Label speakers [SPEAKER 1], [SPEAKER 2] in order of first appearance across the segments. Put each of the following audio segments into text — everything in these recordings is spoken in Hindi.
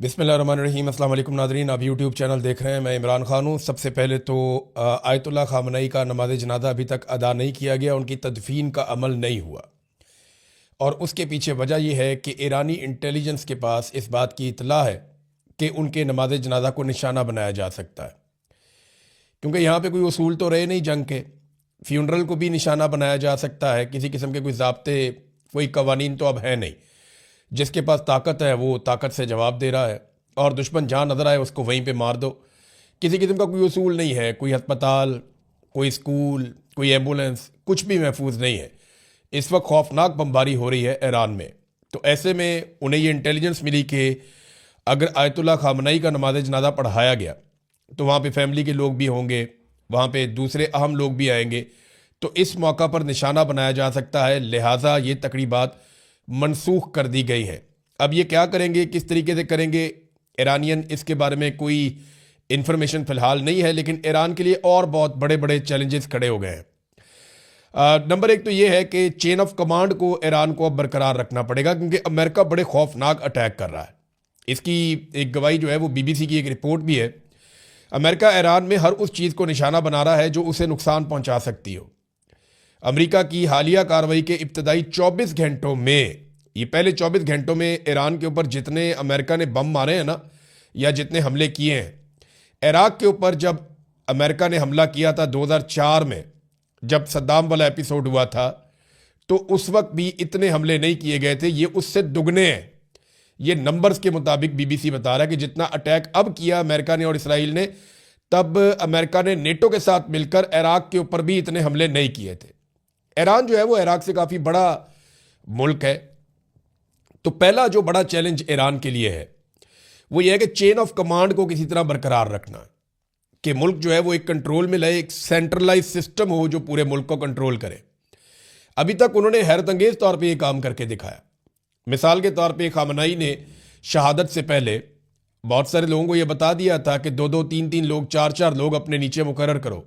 [SPEAKER 1] बिस्मिल्लाहिर्रहमानिर्रहीम। अस्सलाम वालेकुम नाज़रीन, आप यूट्यूब चैनल देख रहे हैं। मैं इमरान खान हूँ। सबसे पहले तो आयतुल्ला ख़ामनई का नमाज जनाजा अभी तक अदा नहीं किया गया, उनकी तदफीन का अमल नहीं हुआ। और उसके पीछे वजह यह है कि ईरानी इंटेलिजेंस के पास इस बात की इतला है कि उनके नमाज जनाजा को निशाना बनाया जा सकता है, क्योंकि यहाँ पे कोई उसूल तो रहे नहीं जंग के। फ्यूनरल को भी निशाना बनाया जा सकता है, किसी किस्म के कोई ज़ाब्ते, कोई कवानीन तो अब है नहीं। जिसके पास ताकत है वो ताकत से जवाब दे रहा है, और दुश्मन जहाँ नज़र आए उसको वहीं पे मार दो। किसी किस्म का कोई उसूल नहीं है, कोई अस्पताल, कोई स्कूल, कोई एम्बुलेंस, कुछ भी महफूज नहीं है। इस वक्त खौफनाक बमबारी हो रही है ईरान में। तो ऐसे में उन्हें ये इंटेलिजेंस मिली कि अगर आयतुल्ला ख़ामनई का नमाज जनाजा पढ़ाया गया तो वहाँ पे फैमिली के लोग भी होंगे, वहाँ पे दूसरे अहम लोग भी आएंगे, तो इस मौका पर निशाना बनाया जा सकता है। लिहाजा ये तकरीबात मनसूख कर दी गई है। अब ये क्या करेंगे, किस तरीके से करेंगे ईरानियन, इसके बारे में कोई इन्फॉर्मेशन फ़िलहाल नहीं है। लेकिन ईरान के लिए और बहुत बड़े बड़े चैलेंजेस खड़े हो गए हैं। नंबर एक तो ये है कि चेन ऑफ कमांड को ईरान को अब बरकरार रखना पड़ेगा, क्योंकि अमेरिका बड़े खौफनाक अटैक कर रहा है। इसकी एक गवाही जो है वो BBC की एक रिपोर्ट भी है। अमेरिका ईरान में हर उस चीज़ को निशाना बना रहा है जो उसे नुकसान पहुंचा सकती हो। अमेरिका की हालिया कार्रवाई के इब्तदाई 24 घंटों में, ये पहले 24 घंटों में ईरान के ऊपर जितने अमेरिका ने बम मारे हैं ना, या जितने हमले किए हैं, इराक के ऊपर जब अमेरिका ने हमला किया था 2004 में, जब सद्दाम वाला एपिसोड हुआ था, तो उस वक्त भी इतने हमले नहीं किए गए थे। ये उससे दुगने हैं। ये नंबर्स के मुताबिक BBC बता रहा है कि जितना अटैक अब किया अमेरिका ने और इसराइल ने, तब अमेरिका ने नेटो के साथ मिलकर इराक के ऊपर भी इतने हमले नहीं किए थे। ईरान जो है वो इराक से काफ़ी बड़ा मुल्क है। तो पहला जो बड़ा चैलेंज ईरान के लिए है वो ये है कि चेन ऑफ कमांड को किसी तरह बरकरार रखना, कि मुल्क जो है वो एक कंट्रोल में लाए, एक सेंट्रलाइज सिस्टम हो जो पूरे मुल्क को कंट्रोल करे। अभी तक उन्होंने हैरत अंगेज तौर पर यह काम करके दिखाया। मिसाल के तौर पर ख़ामनई ने शहादत से पहले बहुत सारे लोगों को यह बता दिया था कि 2-2, 3-3 लोग, 4-4 लोग अपने नीचे मुकर्रर करो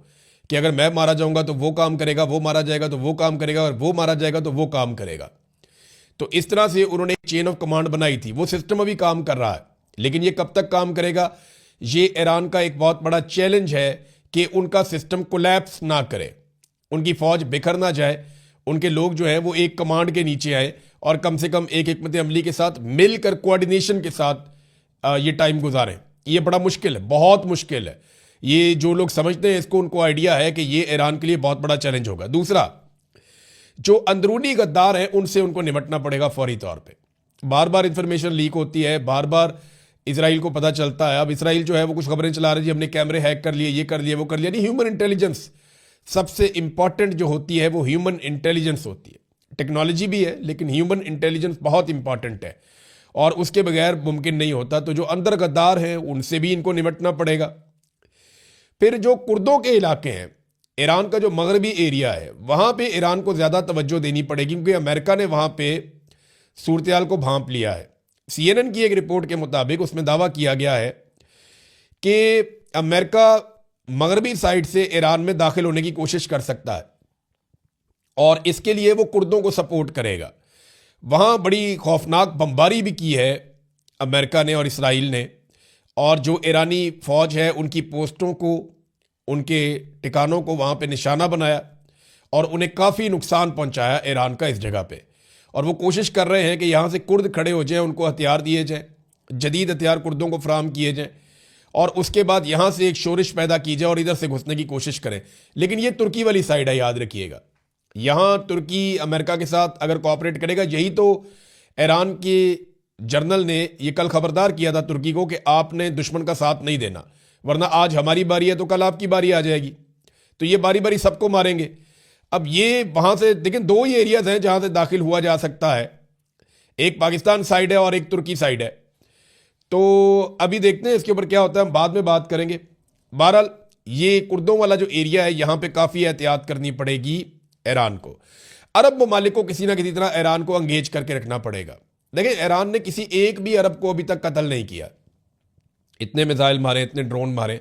[SPEAKER 1] कि अगर मैं मारा जाऊंगा तो वो काम करेगा, वो मारा जाएगा तो वो काम करेगा, और वो मारा जाएगा तो वो काम करेगा। तो इस तरह से उन्होंने एक चेन ऑफ कमांड बनाई थी। वो सिस्टम अभी काम कर रहा है, लेकिन ये कब तक काम करेगा, ये ईरान का एक बहुत बड़ा चैलेंज है कि उनका सिस्टम कोलैप्स ना करे, उनकी फौज बिखर ना जाए, उनके लोग जो है वो एक कमांड के नीचे आए और कम से कम एक हिकमत अमली के साथ मिलकर, कोऑर्डिनेशन के साथ ये टाइम गुजारें। ये बड़ा मुश्किल है, बहुत मुश्किल है। ये जो लोग समझते हैं इसको, उनको आइडिया है कि ये ईरान के लिए बहुत बड़ा चैलेंज होगा। दूसरा, जो अंदरूनी गद्दार हैं उनसे उनको निपटना पड़ेगा फौरी तौर पे। बार बार इंफॉर्मेशन लीक होती है, बार बार इसराइल को पता चलता है। अब इसराइल जो है वो कुछ खबरें चला रही है, हमने कैमरे हैक कर लिए, ये कर लिया, वो कर लिया। नहीं, ह्यूमन इंटेलिजेंस सबसे इंपॉर्टेंट जो होती है वो ह्यूमन इंटेलिजेंस होती है। टेक्नोलॉजी भी है, लेकिन ह्यूमन इंटेलिजेंस बहुत इंपॉर्टेंट है, और उसके बगैर मुमकिन नहीं होता। तो जो अंदर गद्दार हैं उनसे भी इनको निपटना पड़ेगा। फिर जो कुर्दों के इलाके हैं, ईरान का जो मगरबी एरिया है, वहाँ पे ईरान को ज़्यादा तवज्जो देनी पड़ेगी, क्योंकि अमेरिका ने वहाँ पे सूरत-ए-हाल को भांप लिया है। CNN की एक रिपोर्ट के मुताबिक उसमें दावा किया गया है कि अमेरिका मगरबी साइड से ईरान में दाखिल होने की कोशिश कर सकता है, और इसके लिए वो कुर्दों को सपोर्ट करेगा। वहाँ बड़ी खौफनाक बमबारी भी की है अमेरिका ने और इसराइल ने, और जो ईरानी फ़ौज है उनकी पोस्टों को, उनके ठिकानों को वहाँ पे निशाना बनाया, और उन्हें काफ़ी नुकसान पहुँचाया ईरान का इस जगह पे। और वो कोशिश कर रहे हैं कि यहाँ से कुर्द खड़े हो जाएं, उनको हथियार दिए जाएं, जदीद हथियार कुर्दों को फराहम किए जाएं, और उसके बाद यहाँ से एक शोरिश पैदा की जाए और इधर से घुसने की कोशिश करें। लेकिन ये तुर्की वाली साइड है, याद रखिएगा। यहाँ तुर्की अमेरिका के साथ अगर कोऑपरेट करेगा, यही तो ईरान के जर्नल ने ये कल खबरदार किया था तुर्की को कि आपने दुश्मन का साथ नहीं देना, वरना आज हमारी बारी है तो कल आपकी बारी आ जाएगी। तो ये बारी बारी सबको मारेंगे। अब ये वहाँ से देखिए, दो ही एरियाज हैं जहाँ से दाखिल हुआ जा सकता है, एक पाकिस्तान साइड है और एक तुर्की साइड है। तो अभी देखते हैं इसके ऊपर क्या होता है, हम बाद में बात करेंगे। बहरहाल ये कुर्दों वाला जो एरिया है, यहाँ पे काफ़ी एहतियात करनी पड़ेगी ईरान को। अरब ममालिक को किसी ना किसी तरह ईरान को अंगेज करके रखना पड़ेगा। देखिए, ईरान ने किसी एक भी अरब को अभी तक कत्ल नहीं किया, इतने मिसाइल मारे, इतने ड्रोन मारे,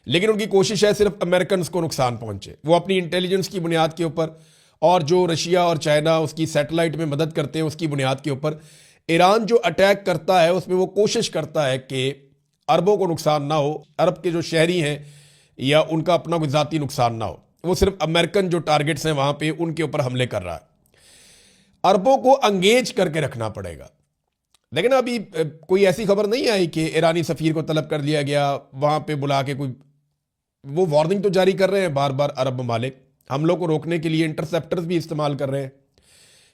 [SPEAKER 1] लेकिन उनकी कोशिश है सिर्फ अमेरिकन को नुकसान पहुंचे। वो अपनी इंटेलिजेंस की बुनियाद के ऊपर, और जो रशिया और चाइना उसकी सैटेलाइट में मदद करते हैं उसकी बुनियाद के ऊपर ईरान जो अटैक करता है उसमें वो कोशिश करता है कि अरबों को नुकसान ना हो, अरब के जो शहरी हैं या उनका अपना कोई ज़ाती नुकसान ना हो। वो सिर्फ अमेरिकन जो टारगेट्स हैं वहां पे उनके ऊपर हमले कर रहा है। अरबों को अंगेज करके रखना पड़ेगा। लेकिन अभी कोई ऐसी खबर नहीं आई कि ईरानी सफीर को तलब कर लिया गया, वहां पे बुला के कोई, वो वार्निंग तो जारी कर रहे हैं बार बार अरब ममालिक, हमलों को रोकने के लिए इंटरसेप्टर्स भी इस्तेमाल कर रहे हैं,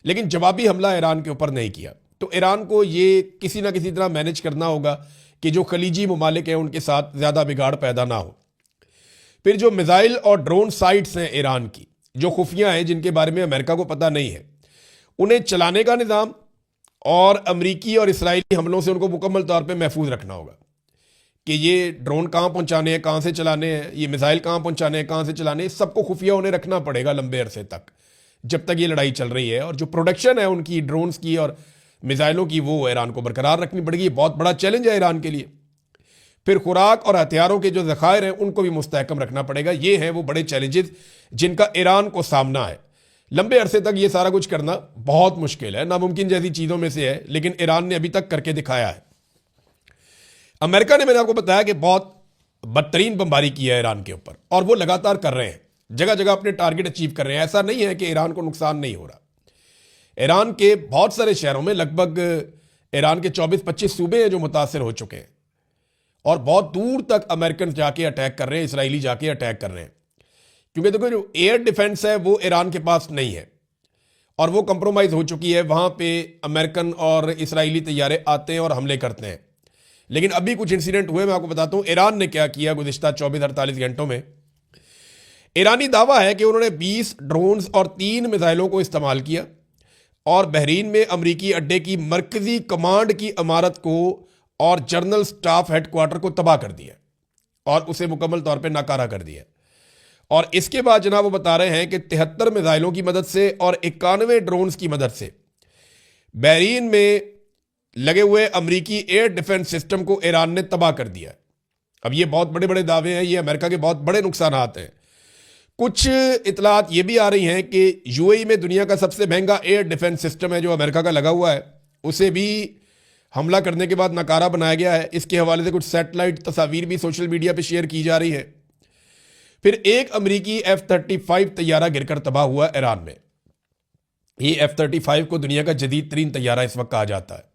[SPEAKER 1] लेकिन जवाबी हमला ईरान के ऊपर नहीं किया। तो ईरान को ये किसी ना किसी तरह मैनेज करना होगा कि जो खलीजी ममालिक हैं उनके साथ ज़्यादा बिगाड़ पैदा ना हो। फिर जो मिसाइल और ड्रोन साइट्स हैं ईरान की, जो खुफिया हैं, जिनके बारे में अमेरिका को पता नहीं है, उन्हें चलाने का निज़ाम और अमरीकी और इसराइली हमलों से उनको मुकम्मल तौर पे महफूज रखना होगा कि ये ड्रोन कहाँ पहुँचाने हैं, कहाँ से चलाने हैं, ये मिसाइल कहाँ पहुँचाने हैं, कहाँ से चलाने हैं, सबको खुफिया उन्हें रखना पड़ेगा लंबे अरसे तक, जब तक ये लड़ाई चल रही है। और जो प्रोडक्शन है उनकी ड्रोन्स की और मिसाइलों की, वो ईरान को बरकरार रखनी पड़ेगी। बहुत बड़ा चैलेंज है ईरान के लिए। फिर खुराक और हथियारों के जो ज़खायर हैं उनको भी मुस्तहकम रखना पड़ेगा। ये हैं वो बड़े चैलेंजेस जिनका ईरान को सामना है। लंबे अरसे तक ये सारा कुछ करना बहुत मुश्किल है, नामुमकिन जैसी चीज़ों में से है, लेकिन ईरान ने अभी तक करके दिखाया है। अमेरिका ने, मैंने आपको बताया कि बहुत बदतरीन बमबारी की है ईरान के ऊपर, और वो लगातार कर रहे हैं, जगह जगह अपने टारगेट अचीव कर रहे हैं। ऐसा नहीं है कि ईरान को नुकसान नहीं हो रहा। ईरान के बहुत सारे शहरों में, लगभग ईरान के 24-25 सूबे हैं जो मुतासर हो चुके हैं, और बहुत दूर तक अमेरिकन जाके अटैक कर रहे हैं, इसराइली जाके अटैक कर रहे हैं। क्योंकि देखो, जो एयर डिफेंस है वो ईरान के पास नहीं है, और वो कंप्रोमाइज हो चुकी है। वहां पे अमेरिकन और इसराइली तैयारे आते हैं और हमले करते हैं। लेकिन अभी कुछ इंसिडेंट हुए, मैं आपको बताता हूं ईरान ने क्या किया गुज़िश्ता 24-48 घंटों में। ईरानी दावा है कि उन्होंने 20 ड्रोन्स और 3 मिसाइलों को इस्तेमाल किया और बहरीन में अमरीकी अड्डे की मरकजी कमांड की इमारत को और जनरल स्टाफ हेडक्वार्टर को तबाह कर दिया और उसे मुकम्मल तौर पर नाकारा कर दिया। और इसके बाद जनाब वो बता रहे हैं कि 73 मिसाइलों की मदद से और 91 ड्रोन्स की मदद से बहरीन में लगे हुए अमरीकी एयर डिफेंस सिस्टम को ईरान ने तबाह कर दिया। अब ये बहुत बड़े बड़े दावे हैं, ये अमेरिका के बहुत बड़े नुकसान हैं। कुछ इतलात ये भी आ रही हैं कि यूएई में दुनिया का सबसे महंगा एयर डिफेंस सिस्टम है जो अमेरिका का लगा हुआ है, उसे भी हमला करने के बाद नाकारा बनाया गया है। इसके हवाले से कुछ सैटेलाइट तस्वीर भी सोशल मीडिया पर शेयर की जा रही है। फिर एक अमरीकी F-35 तैयारा गिरकर तबाह हुआ ईरान में। ये F-35 को दुनिया का जदीद तरीन तैयारा इस वक्त कहा जाता है।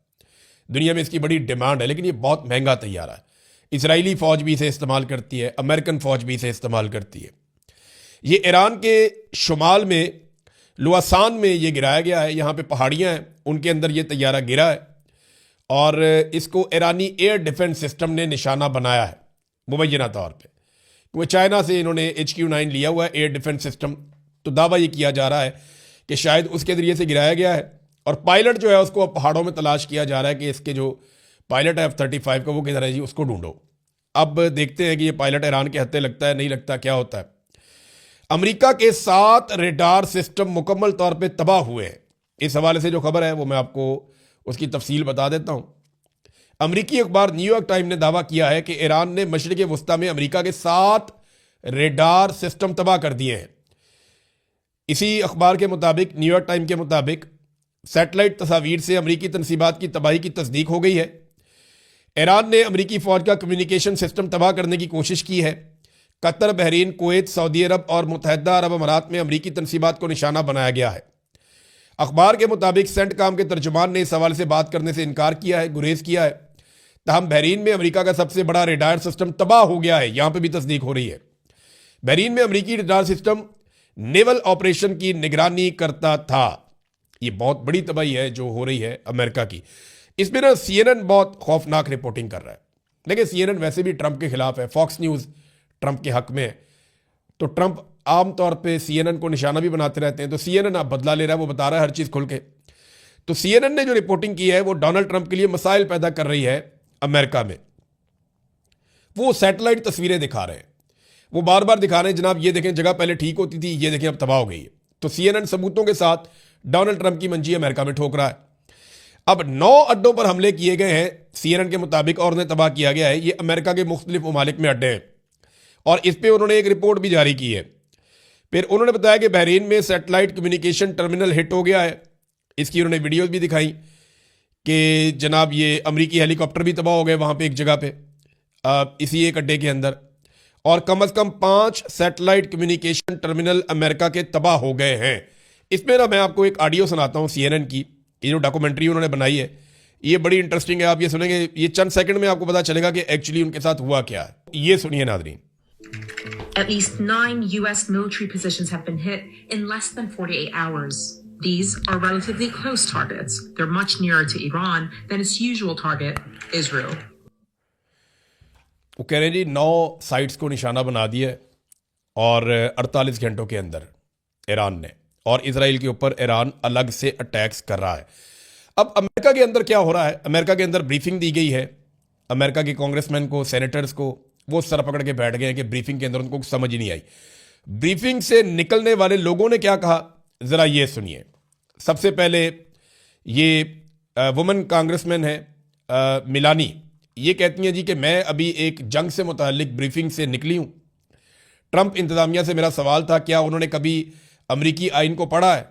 [SPEAKER 1] दुनिया में इसकी बड़ी डिमांड है, लेकिन ये बहुत महंगा तैयारा है। इसराइली फौज भी इसे इस्तेमाल करती है, अमेरिकन फौज भी इसे इस्तेमाल करती है। ये ईरान के शुमाल में लुआसान में ये गिराया गया है, यहाँ पे पहाड़ियाँ हैं, उनके अंदर ये तैयारा गिरा है और इसको ईरानी एयर डिफेंस सिस्टम ने निशाना बनाया है मुबैना तौर पर। वो चाइना से इन्होंने HQ-9 लिया हुआ है एयर डिफेंस सिस्टम, तो दावा ये किया जा रहा है कि शायद उसके ज़रिए से गिराया गया है। और पायलट जो है उसको अब पहाड़ों में तलाश किया जा रहा है कि इसके जो पायलट है F-35 का वो किधर है जी, उसको ढूंढो। अब देखते हैं कि ये पायलट ईरान के हत्थे लगता है, नहीं लगता, क्या होता है। अमेरिका के 7 रेडार सिस्टम मुकम्मल तौर पर तबाह हुए हैं। इस हवाले से जो खबर है वो मैं आपको उसकी तफसील बता देता हूँ। अमरीकी अखबार न्यूयॉर्क टाइम ने दावा किया है कि ईरान ने मशरिक़ वस्ता में अमरीका के 7 रेडार सिस्टम तबाह कर दिए हैं। इसी अखबार के मुताबिक, न्यूयॉर्क टाइम के मुताबिक, सैटेलाइट तस्वीर से अमरीकी तनसीबात की तबाही की तस्दीक हो गई है। ईरान ने अमरीकी फौज का कम्युनिकेशन सिस्टम तबाह करने की कोशिश की है। कतर, बहरीन, कुवैत, सऊदी अरब और मुत्तहदा अरब अमारात में अमरीकी तनसीबात को निशाना बनाया गया है। अखबार के मुताबिक सेंटकॉम के तर्जुमान ने इस हवाले से बात करने से इनकार किया है, गुरेज किया है। तहम बहरीन में अमेरिका का सबसे बड़ा रेडार सिस्टम तबाह हो गया है, यहां पे भी तस्दीक हो रही है। बहरीन में अमेरिकी रेडार सिस्टम नेवल ऑपरेशन की निगरानी करता था। ये बहुत बड़ी तबाही है जो हो रही है अमेरिका की। इसमें ना CNN बहुत खौफनाक रिपोर्टिंग कर रहा है। लेकिन CNN वैसे भी ट्रंप के खिलाफ है, फॉक्स न्यूज़ ट्रंप के हक में है, तो ट्रंप आमतौर पर CNN को निशाना भी बनाते रहते हैं। तो CNN अब बदला ले रहा है, वो बता रहा है हर चीज़ खुल के। तो CNN ने जो रिपोर्टिंग की है वो डोनाल्ड ट्रंप के लिए मसाइल पैदा कर रही है अमेरिका में। वो सैटेलाइट तस्वीरें दिखा रहे हैं, वो बार बार दिखा रहे हैं, जनाब ये देखें जगह पहले ठीक होती थी, ये देखें अब तबाह हो गई है। तो CNN सबूतों के साथ डोनाल्ड ट्रंप की मंजी अमेरिका में ठोक रहा है। अब 9 अड्डों पर हमले किए गए हैं CNN के मुताबिक और उन्हें तबाह किया गया है। ये अमेरिका के मुख्तलिफ ममालिक में अड्डे हैं और इस पर उन्होंने एक रिपोर्ट भी जारी की है। फिर उन्होंने बताया कि बहरीन में सैटेलाइट कम्युनिकेशन टर्मिनल हिट हो गया है। इसकी उन्होंने वीडियोज भी दिखाई कि जनाब ये अमेरिकी हेलीकॉप्टर भी तबाह हो गए वहाँ पे एक जगह पे, इसी एक अड्डे के अंदर, और कम से कम 5 सैटेलाइट कम्युनिकेशन टर्मिनल अमेरिका के तबाह हो गए हैं। इसमें ना मैं आपको एक ऑडियो सुनाता हूँ CNN की, ये जो डॉक्यूमेंट्री उन्होंने बनाई है ये बड़ी इंटरेस्टिंग है। आप ये सुनेंगे, ये चंद सेकंड में आपको पता चलेगा कि एक्चुअली उनके साथ हुआ क्या है। ये सुनिए नाज़रीन।
[SPEAKER 2] At least 9 U.S. military positions have been hit in less than 48 hours. These are relatively close targets. They're much nearer to Iran than its usual target, Israel.
[SPEAKER 1] वो कह रहे हैं जी 9 साइट्स को निशाना बना दिया है और 48 घंटों के अंदर ईरान ने, और इसराइल के ऊपर ईरान अलग से अटैक्स कर रहा है। अब अमेरिका के अंदर क्या हो रहा है, अमेरिका के अंदर ब्रीफिंग दी गई है अमेरिका के कांग्रेसमैन को, सेनेटर्स को, वो सर पकड़ के बैठ गए हैं कि ब्रीफिंग के अंदर उनको कुछ समझ ही नहीं आई। ब्रीफिंग से निकलने वाले लोगों ने क्या कहा, ज़रा ये सुनिए। सबसे पहले ये वुमेन कांग्रेसमैन है मिलानी, ये कहती हैं जी कि मैं अभी एक जंग से मुतालिक ब्रीफिंग से निकली हूँ। ट्रंप इंतज़ामिया से मेरा सवाल था क्या उन्होंने कभी अमरीकी आइन को पढ़ा है।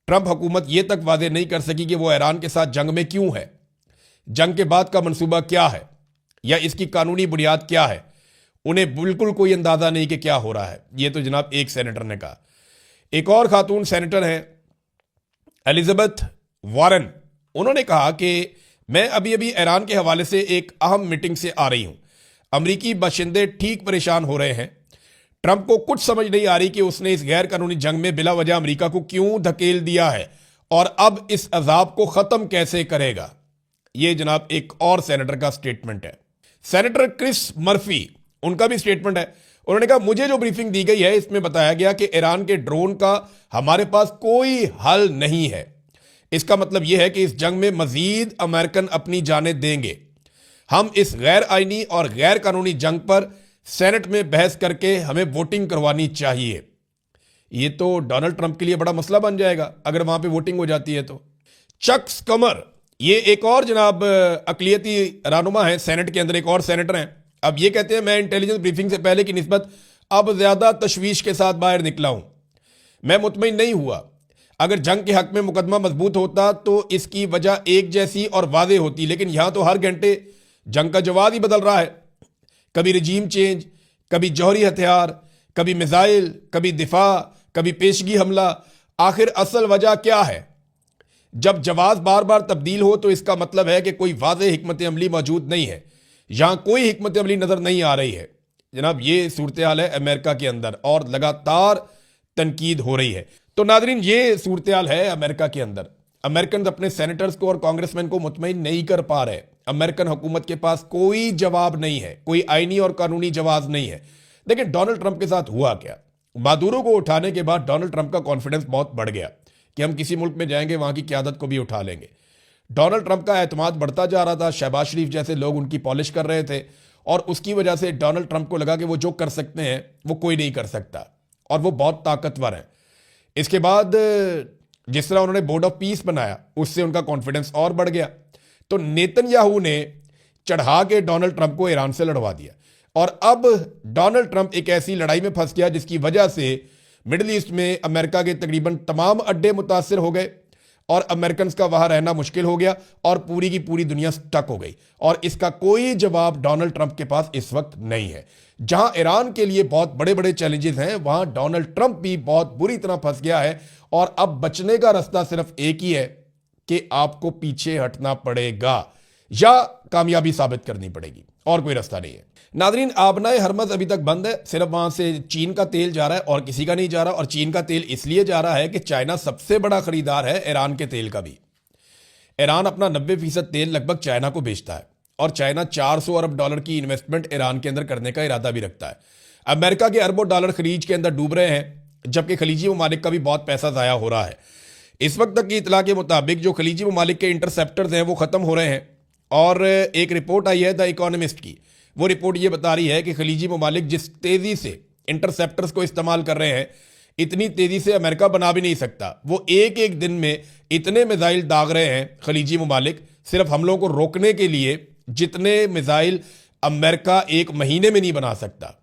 [SPEAKER 1] ट्रंप हुकूमत ये तक वादे नहीं कर सकी कि वो ईरान के साथ जंग में क्यों है, जंग के बाद का मंसूबा क्या है या इसकी कानूनी बुनियाद क्या है। उन्हें बिल्कुल कोई अंदाज़ा नहीं कि क्या हो रहा है। ये तो जनाब एक सेनेटर ने कहा। एक और खातून सेनेटर हैं एलिजाबेथ वारन, उन्होंने कहा कि मैं अभी अभी ईरान के हवाले से एक अहम मीटिंग से आ रही हूं। अमरीकी बाशिंदे ठीक परेशान हो रहे हैं। ट्रंप को कुछ समझ नहीं आ रही कि उसने इस गैर कानूनी जंग में बिला वजह अमरीका को क्यों धकेल दिया है और अब इस अजाब को ख़त्म कैसे करेगा। ये जनाब एक और सेनेटर का स्टेटमेंट है। सेनेटर क्रिस मर्फी, उनका भी स्टेटमेंट है। उन्होंने कहा मुझे जो ब्रीफिंग दी गई है इसमें बताया गया कि ईरान के ड्रोन का हमारे पास कोई हल नहीं है। इसका मतलब यह है कि इस जंग में मजीद अमेरिकन अपनी जानें देंगे। हम इस गैर आईनी और गैर कानूनी जंग पर सेनेट में बहस करके हमें वोटिंग करवानी चाहिए। ये तो डोनाल्ड ट्रंप के लिए बड़ा मसला बन जाएगा अगर वहां पे वोटिंग हो जाती है तो। चक स्कमर, ये एक और जनाब अकलियती रहनुमा है सेनेट के अंदर, एक और सेनेटर हैं। अब ये कहते हैं मैं इंटेलिजेंस ब्रीफिंग से पहले की निस्बत अब ज्यादा तशवीश के साथ बाहर निकला हूं। मैं मुतमईन नहीं हुआ। अगर जंग के हक में मुकदमा मजबूत होता तो इसकी वजह एक जैसी और वाज़ेह होती, लेकिन यहां तो हर घंटे जंग का जवाब ही बदल रहा है। कभी रजीम चेंज, कभी जौहरी हथियार, कभी मिसाइल, कभी दिफा, कभी पेशगी हमला। आखिर असल वजह क्या है? जब जवाब बार बार तब्दील हो तो इसका मतलब है कि कोई वाज़ेह हिकमत अमली मौजूद नहीं है। यहां कोई हिकमत अमली नजर नहीं आ रही है। जनाब ये सूरत हाल है अमेरिका के अंदर और लगातार तनकीद हो रही है। तो नाजरीन ये सूरत हाल है अमेरिका के अंदर। अमेरिकन अपने सेनेटर्स को और कांग्रेसमैन को मुतमईन नहीं कर पा रहे। अमेरिकन हुकूमत के पास कोई जवाब नहीं है, कोई आईनी और कानूनी जवाब नहीं है। लेकिन डोनाल्ड ट्रंप के साथ हुआ क्या? मादुरो को उठाने के बाद डोनाल्ड ट्रंप का कॉन्फिडेंस बहुत बढ़ गया कि हम किसी मुल्क में जाएंगे वहां की क़यादत को भी उठा लेंगे। डोनाल्ड ट्रंप का एतमाद बढ़ता जा रहा था। शहबाज शरीफ जैसे लोग उनकी पॉलिश कर रहे थे और उसकी वजह से डोनाल्ड ट्रंप को लगा कि वो जो कर सकते हैं वो कोई नहीं कर सकता और वो बहुत ताकतवर हैं। इसके बाद जिस तरह उन्होंने बोर्ड ऑफ पीस बनाया उससे उनका कॉन्फिडेंस और बढ़ गया। तो नेतन्याहू ने चढ़ा के डोनाल्ड ट्रंप को ईरान से लड़वा दिया और अब डोनाल्ड ट्रंप एक ऐसी लड़ाई में फंस गया जिसकी वजह से मिडिल ईस्ट में अमेरिका के तकरीबन तमाम अड्डे मुतासर हो गए और अमेरिकन का वहां रहना मुश्किल हो गया और पूरी की पूरी दुनिया स्टक हो गई। और इसका कोई जवाब डोनाल्ड ट्रंप के पास इस वक्त नहीं है। जहां ईरान के लिए बहुत बड़े बड़े चैलेंजेस हैं वहां डोनाल्ड ट्रंप भी बहुत बुरी तरह फंस गया है और अब बचने का रास्ता सिर्फ एक ही है कि आपको पीछे हटना पड़ेगा या कामयाबी साबित करनी पड़ेगी, और कोई रास्ता नहीं है। नादरीन आबनाए हरमज अभी तक बंद है। सिर्फ वहां से चीन का तेल जा रहा है और किसी का नहीं जा रहा। और चीन का तेल इसलिए जा रहा है कि चाइना सबसे बड़ा खरीदार है ईरान के तेल का भी। ईरान अपना 90% तेल लगभग चाइना को बेचता है और चाइना $400 अरब की इन्वेस्टमेंट ईरान के अंदर करने का इरादा भी रखता है। अमेरिका के अरबों डॉलर खरीज के अंदर डूब रहे हैं जबकि खलीजी ममालिक का भी बहुत पैसा ज़ाया हो रहा है। इस वक्त तक की इतला के मुताबिक जो खलीजी ममालिक के इंटरसेप्टर्स हैं वो ख़त्म हो रहे हैं और एक रिपोर्ट आई है द इकोनॉमिस्ट की। वो रिपोर्ट ये बता रही है कि खलीजी ममालिक जिस तेज़ी से इंटरसेप्टर्स को इस्तेमाल कर रहे हैं इतनी तेज़ी से अमेरिका बना भी नहीं सकता। वो एक एक दिन में इतने मिसाइल दाग रहे हैं खलीजी ममालिक सिर्फ हमलों को रोकने के लिए जितने मिसाइल अमेरिका एक महीने में नहीं बना सकता।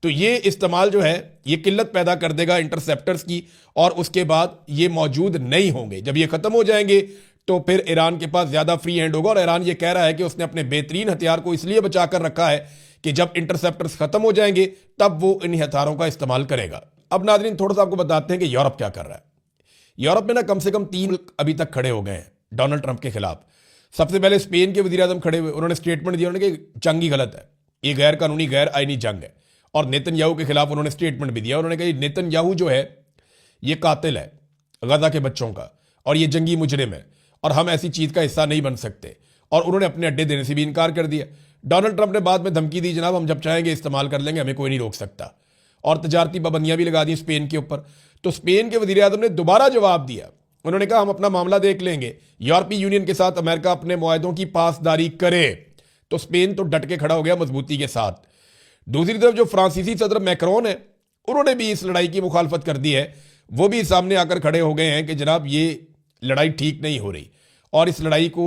[SPEAKER 1] तो ये इस्तेमाल जो है ये किल्लत पैदा कर देगा इंटरसेप्टर्स की और उसके बाद ये मौजूद नहीं होंगे। जब ये ख़त्म हो जाएंगे तो फिर ईरान के पास ज्यादा फ्री हैंड होगा। और ईरान ये कह रहा है कि उसने अपने बेहतरीन हथियार को इसलिए बचाकर रखा है कि जब इंटरसेप्टर्स खत्म हो जाएंगे तब वो इन हथियारों का इस्तेमाल करेगा। अब नाज़रीन थोड़ा सा आपको बताते हैं कि यूरोप क्या कर रहा है। यूरोप में ना कम से कम 3 अभी तक खड़े हो गए हैं डोनाल्ड ट्रंप के खिलाफ। सबसे पहले स्पेन के वज़ीर आज़म खड़े हुए, उन्होंने स्टेटमेंट दिया उन्होंने कि जंग ही गलत है, ये गैर कानूनी गैर आईनी जंग है। और नेतन्याहू के खिलाफ उन्होंने स्टेटमेंट भी दिया, उन्होंने कहा नेतन्याहू जो है ये कातिल है गजा के बच्चों का और ये जंगी मुजरिम है और हम ऐसी चीज़ का हिस्सा नहीं बन सकते। और उन्होंने अपने अड्डे देने से भी इनकार कर दिया। डोनाल्ड ट्रंप ने बाद में धमकी दी, जनाब हम जब चाहेंगे इस्तेमाल कर लेंगे, हमें कोई नहीं रोक सकता। और तजारती पाबंदियां भी लगा दी स्पेन के ऊपर। तो स्पेन के वज़ीर आज़म ने दोबारा जवाब दिया, उन्होंने कहा हम अपना मामला देख लेंगे, यूरोपीय यूनियन के साथ अमेरिका अपने मुआहदों की पासदारी करे। तो स्पेन तो डट के खड़ा हो गया मजबूती के साथ। दूसरी तरफ जो फ्रांसीसी सदर मैक्रोन है, उन्होंने भी इस लड़ाई की मुखालफत कर दी है। वो भी सामने आकर खड़े हो गए हैं कि जनाब ये लड़ाई ठीक नहीं हो रही और इस लड़ाई को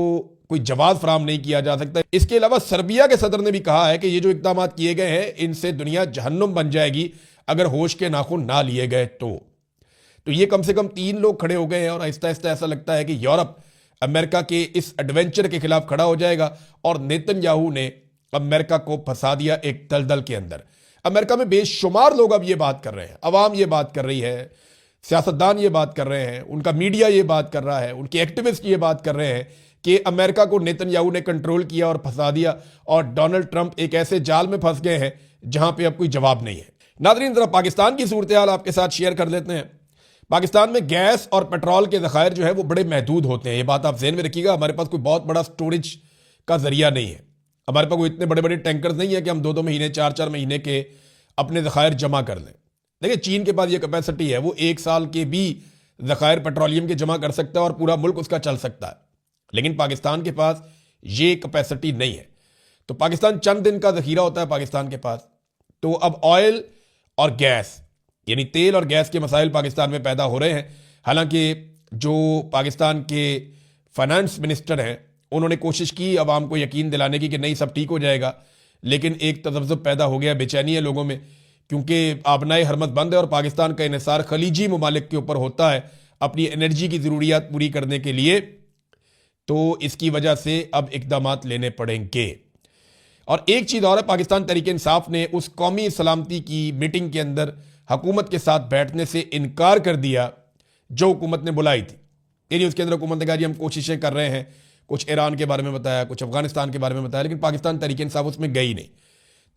[SPEAKER 1] कोई जवाब फराहम नहीं किया जा सकता। इसके अलावा सर्बिया के सदर ने भी कहा है कि ये जो इकदाम किए गए हैं इनसे दुनिया जहन्नुम बन जाएगी अगर होश के नाखून ना लिए गए तो ये कम से कम 3 लोग खड़े हो गए हैं। और आहिस्ता आहिस्ता ऐसा लगता है कि यूरोप अमेरिका के इस एडवेंचर के खिलाफ खड़ा हो जाएगा। और नेतन्याहू ने अमेरिका को फंसा दिया एक दलदल के अंदर। अमेरिका में बेशुमार लोग अब ये बात कर रहे हैं, अवाम ये बात कर रही है, सियासतदान ये बात कर रहे हैं, उनका मीडिया ये बात कर रहा है, उनके एक्टिविस्ट ये बात कर रहे हैं कि अमेरिका को नेतन्याहू ने कंट्रोल किया और फंसा दिया और डोनाल्ड ट्रंप एक ऐसे जाल में फंस गए हैं जहां पे अब कोई जवाब नहीं है। नाज़रीन जरा पाकिस्तान की सूरत हाल आपके साथ शेयर कर लेते हैं। पाकिस्तान में गैस और पेट्रोल के ज़खायर जो है वो बड़े महदूद होते हैं, ये बात आप ज़हन में रखिएगा। हमारे पास कोई बहुत बड़ा स्टोरेज का जरिया नहीं है, हमारे पास कोई इतने बड़े बड़े टैंकर्स नहीं है कि हम 2-2 महीने 4-4 महीने के अपने ज़खायर जमा कर लें। देखिए चीन के पास ये कैपेसिटी है, वो 1 साल के भी ज़खायर पेट्रोलियम के जमा कर सकता है और पूरा मुल्क उसका चल सकता है। लेकिन पाकिस्तान के पास ये कैपेसिटी नहीं है। तो पाकिस्तान चंद दिन का ज़खीरा होता है पाकिस्तान के पास। तो अब ऑयल और गैस यानी तेल और गैस के मसाइल पाकिस्तान में पैदा हो रहे हैं। हालांकि जो पाकिस्तान के फाइनेंस मिनिस्टर हैं उन्होंने कोशिश की अवाम को यकीन दिलाने की कि नहीं सब ठीक हो जाएगा, लेकिन एक तज़ब्ज़ुब पैदा हो गया, बेचैनी है लोगों में, क्योंकि आबनाए हरमत बंद है और पाकिस्तान का इन्हिसार खलीजी ममालिक के ऊपर होता है अपनी एनर्जी की ज़रूरियात पूरी करने के लिए। तो इसकी वजह से अब इक़दाम लेने पड़ेंगे। और एक चीज़ और है, पाकिस्तान तहरीक इंसाफ ने उस कौमी सलामती की मीटिंग के अंदर हुकूमत के साथ बैठने से इनकार कर दिया जो हुकूमत ने बुलाई थी। यानी उसके अंदर हुकूमत ने कहा जी हम कोशिशें कर रहे हैं, कुछ ईरान के बारे में बताया, कुछ अफगानिस्तान के बारे में बताया, लेकिन पाकिस्तान तहरीक इंसाफ उसमें गई नहीं।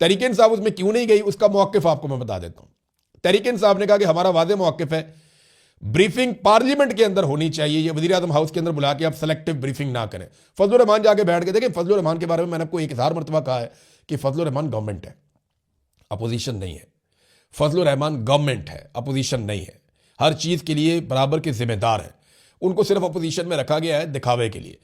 [SPEAKER 1] तहरीक इंसाफ उसमें क्यों नहीं गई उसका मौक़िफ़ आपको मैं बता देता हूँ। तहरीक इंसाफ ने कहा कि हमारा वाज़ेह मौक़िफ़ है, ब्रीफिंग पार्लियामेंट के अंदर होनी चाहिए, ये वज़ीर आज़म हाउस के अंदर बुला के आप सेलेक्टिव ब्रीफिंग ना करें। फजलुर रहमान जाके बैठ के देखें, फजलुर रहमान के बारे में मैंने आपको 1000 मरतबा कहा है कि फजलुर रहमान गवर्नमेंट है, अपोजिशन नहीं है। फजलुर रहमान गवर्नमेंट है, अपोजिशन नहीं है, हर चीज़ के लिए बराबर के जिम्मेदार हैं। उनको सिर्फ अपोजिशन में रखा गया है दिखावे के लिए।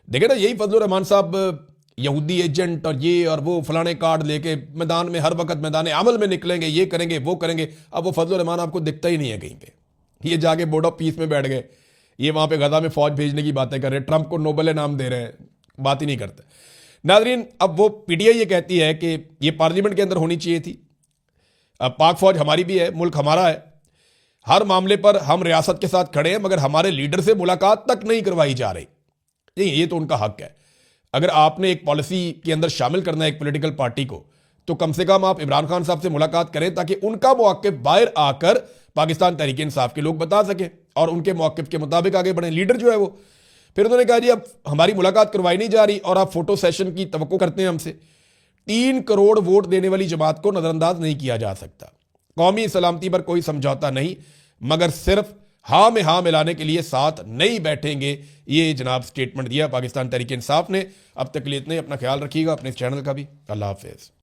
[SPEAKER 1] देखे ना, यही फजलुर रहमान साहब यहूदी एजेंट और ये और वो फलाने कार्ड लेके मैदान में हर वक्त मैदान अमल में निकलेंगे, ये करेंगे वो करेंगे। अब वो फजलुर रहमान आपको दिखता ही नहीं है कहीं पे। ये जाके बोर्ड ऑफ पीस में बैठ गए, ये वहाँ पे गजा में फौज भेजने की बातें कर रहे हैं, ट्रंप को नोबेल इनाम दे रहे हैं, बात ही नहीं करते। नाज़रीन अब वो पीटीआई ये कहती है कि ये पार्लियामेंट के अंदर होनी चाहिए थी। अब पाक फौज हमारी भी है, मुल्क हमारा है, हर मामले पर हम रियासत के साथ खड़े हैं, मगर हमारे लीडर से मुलाकात तक नहीं करवाई जा रही। ये तो उनका हक है। अगर आपने एक पॉलिसी के अंदर शामिल करना है एक पॉलिटिकल पार्टी को, तो कम से कम आप इमरान खान साहब से मुलाकात करें ताकि उनका मौक़िफ़ बाहर आकर पाकिस्तान तहरीक इंसाफ के लोग बता सकें और उनके मौक़िफ़ के मुताबिक आगे बढ़ें। लीडर जो है वो फिर उन्होंने कहा जी अब हमारी मुलाकात करवाई नहीं जा रही और आप फोटो सेशन की तवक्को करते हैं हमसे। 3 करोड़ वोट देने वाली जमात को नज़रअंदाज नहीं किया जा सकता। कौमी सलामती पर कोई समझौता नहीं, मगर सिर्फ हाँ में हाँ मिलाने के लिए साथ नहीं बैठेंगे, ये जनाब स्टेटमेंट दिया पाकिस्तान तहरीक इंसाफ ने। अब तक के लिए इतने, अपना ख्याल रखिएगा, अपने चैनल का भी। अल्लाह हाफिज़।